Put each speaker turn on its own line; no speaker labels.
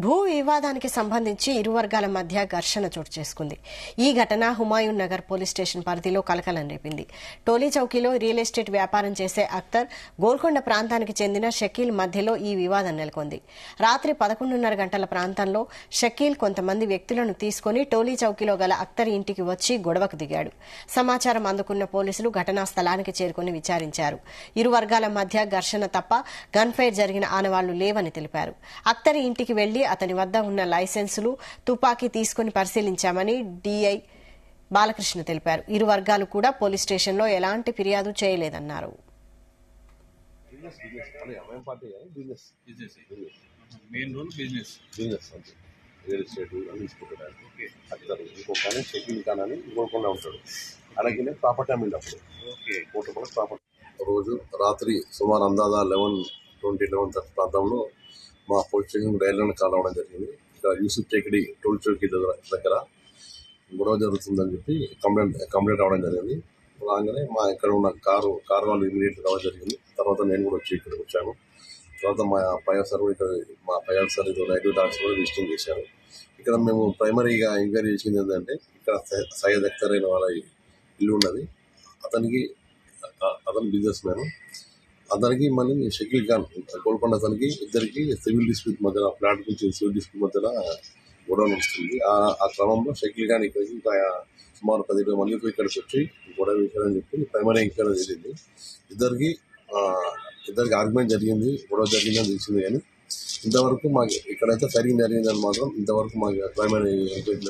భూ వివాదానికి సంబంధించి ఇరు వర్గాల మధ్య ఘర్షణ చోటు చేసుకుంది. ఈ ఘటన హుమాయూన్ నగర్ పోలీస్ స్టేషన్ పరిధిలో కలకలం రేపింది. టోలీ చౌకీలో రియల్ ఎస్టేట్ వ్యాపారం చేసే అఖ్తర్, గోల్కొండ ప్రాంతానికి చెందిన షకీల్ మధ్యలో ఈ వివాదం నెలకొంది. రాత్రి 11:30 గంటల ప్రాంతంలో షకీల్ కొంతమంది వ్యక్తులను తీసుకుని టోలీ చౌకీలో గల అఖ్తర్ ఇంటికి వచ్చి గొడవకు దిగాడు. సమాచారం అందుకున్న పోలీసులు ఘటనా స్థలానికి చేరుకుని విచారించారు. ఇరు వర్గాల మధ్య ఘర్షణ తప్ప గన్ ఫైర్ జరిగిన ఆనవాళ్లు లేవని తెలిపారు. అఖ్తర్ ఇంటికి వెళ్లి అతని వద్ద ఉన్న లైసెన్సులు, తుపాకీ తీసుకుని పరిశీలించామని డీఐ బాలకృష్ణ తెలిపారు. ఇరు వర్గాలు కూడా పోలీస్ స్టేషన్లో ఎలాంటి ఫిర్యాదు చేయలేదన్నారు.
రోజు రాత్రి సుమారు అందాజా 11:20 ప్రాంతంలో మా పోలీస్ స్టేషన్ రైల్వే కాల్ అవ్వడం జరిగింది. ఇక్కడ యూసుఫ్ టేకిడి టోల్ చౌకీ దగ్గర గొడవ జరుగుతుందని చెప్పి కంప్లైంట్ అవ్వడం జరిగింది. రాగానే మా ఇక్కడ ఉన్న కారు వాళ్ళు ఇమీడియట్గా రావడం జరిగింది. తర్వాత నేను కూడా వచ్చి ఇక్కడికి వచ్చాను. తర్వాత మా పై ఆఫీసర్ ఇది నైట్ డాక్స్ కూడా విజిటింగ్ చేశారు. ఇక్కడ మేము ప్రైమరీగా ఎంక్వైరీ చేసింది ఏంటంటే, ఇక్కడ సయ్యద్ అఖ్తర్ అయిన వాళ్ళ ఇల్లు ఉన్నది. అతను బిజినెస్ మ్యాన్. అతనికి మళ్ళీ షకీల్ ఖాన్ గోల్కొండ అతనికి ఇద్దరికి సివిల్ డిస్ప్యూట్ మధ్యన ఫ్లాట్ గురించి సివిల్ డిస్ప్యూట్ మధ్యన గొడవ నడుస్తుంది. ఆ క్రమంలో షకీల్ ఖాన్ ఇక్కడికి ఇంకా సుమారు 10 మందితో ఇక్కడికి వచ్చి గొడవ చేశారని చెప్పి ప్రైమరీ ఎంక్వైరీ జరిగింది. ఇద్దరికి ఆర్గ్యుమెంట్ జరిగింది, గొడవ జరిగిందని తెలిసింది. కానీ ఇంతవరకు మాకు ఇక్కడైతే ఫైరింగ్ జరిగిందని మాత్రం ఇంతవరకు మాకు ప్రైమరీ ఎంక్వైరీ